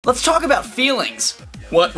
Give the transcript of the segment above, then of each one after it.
Let's talk about feelings. What?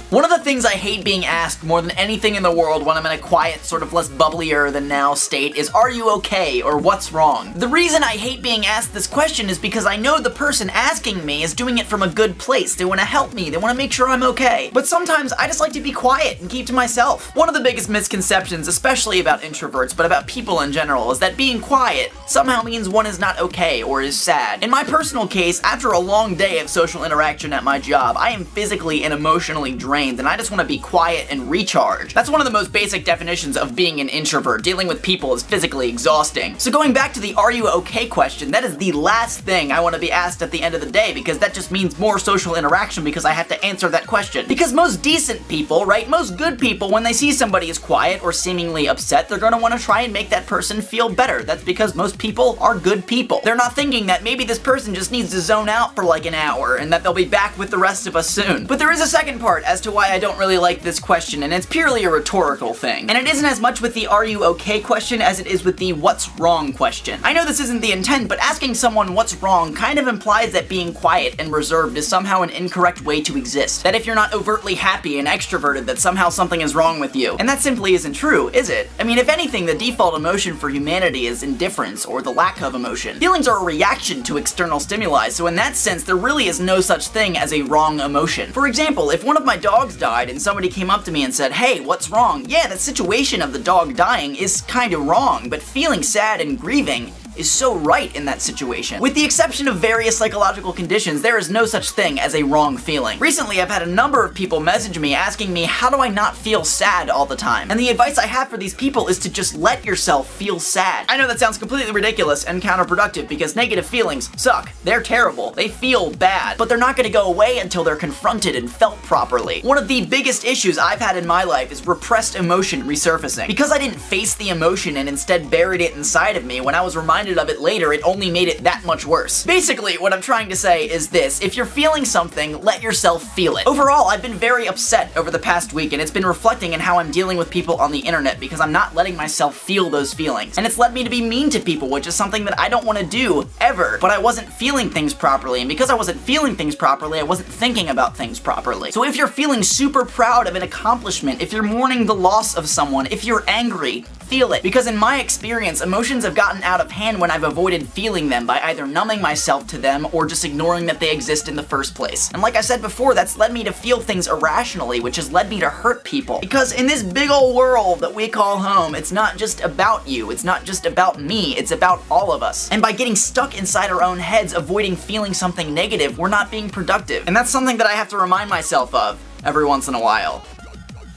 One of the things I hate being asked more than anything in the world when I'm in a quiet, sort of less bubblier than now state is, are you okay, or what's wrong? The reason I hate being asked this question is because I know the person asking me is doing it from a good place. They want to help me, they want to make sure I'm okay. But sometimes I just like to be quiet and keep to myself. One of the biggest misconceptions, especially about introverts, but about people in general, is that being quiet somehow means one is not okay or is sad. In my personal case, after a long day of social interaction at my job, I am physically and emotionally drained, and I just want to be quiet and recharge. That's one of the most basic definitions of being an introvert. Dealing with people is physically exhausting. So going back to the are you okay question, that is the last thing I want to be asked at the end of the day, because that just means more social interaction because I have to answer that question. Because most decent people, right, most good people, when they see somebody is quiet or seemingly upset, they're going to want to try and make that person feel better. That's because most people are good people. They're not thinking that maybe this person just needs to zone out for like an hour and that they'll be back with the rest of us soon. But there is a second part as to why I don't really like this question, and it's purely a rhetorical thing. And it isn't as much with the are you okay question as it is with the what's wrong question. I know this isn't the intent, but asking someone what's wrong kind of implies that being quiet and reserved is somehow an incorrect way to exist. That if you're not overtly happy and extroverted, that somehow something is wrong with you. And that simply isn't true, is it? I mean, if anything, the default emotion for humanity is indifference, or the lack of emotion. Feelings are a reaction to external stimuli, so in that sense, there really is no such thing as a wrong emotion. For example, if one of my dogs died and somebody came up to me and said, hey, what's wrong? Yeah, the situation of the dog dying is kinda wrong, but feeling sad and grieving is so right in that situation. With the exception of various psychological conditions, there is no such thing as a wrong feeling. Recently, I've had a number of people message me asking me, how do I not feel sad all the time? And the advice I have for these people is to just let yourself feel sad. I know that sounds completely ridiculous and counterproductive because negative feelings suck. They're terrible. They feel bad. But they're not gonna go away until they're confronted and felt properly. One of the biggest issues I've had in my life is repressed emotion resurfacing. Because I didn't face the emotion and instead buried it inside of me, when I was reminded of it later, it only made it that much worse. Basically, what I'm trying to say is this: if you're feeling something, let yourself feel it. Overall, I've been very upset over the past week, and it's been reflecting in how I'm dealing with people on the internet because I'm not letting myself feel those feelings. And it's led me to be mean to people, which is something that I don't want to do, ever. But I wasn't feeling things properly, and because I wasn't feeling things properly, I wasn't thinking about things properly. So if you're feeling super proud of an accomplishment, if you're mourning the loss of someone, if you're angry, feel it. Because in my experience, emotions have gotten out of hand when I've avoided feeling them by either numbing myself to them or just ignoring that they exist in the first place. And like I said before, that's led me to feel things irrationally, which has led me to hurt people. Because in this big old world that we call home, it's not just about you, it's not just about me, it's about all of us. And by getting stuck inside our own heads, avoiding feeling something negative, we're not being productive. And that's something that I have to remind myself of every once in a while.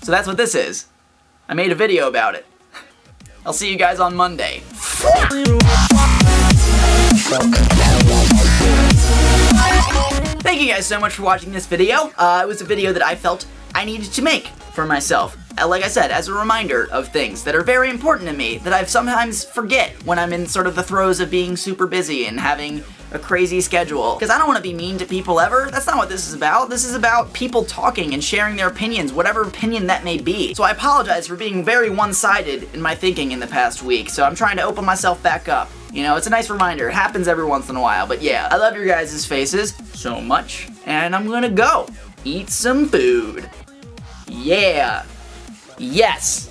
So that's what this is. I made a video about it. I'll see you guys on Monday. Thank you guys so much for watching this video. It was a video that I felt I needed to make for myself. Like I said, as a reminder of things that are very important to me that I sometimes forget when I'm in sort of the throes of being super busy and having a crazy schedule. Because I don't want to be mean to people ever. That's not what this is about. This is about people talking and sharing their opinions, whatever opinion that may be. So I apologize for being very one-sided in my thinking in the past week, so I'm trying to open myself back up. You know, it's a nice reminder. It happens every once in a while, but yeah, I love your guys' faces so much, and I'm gonna go eat some food. Yeah. Yes.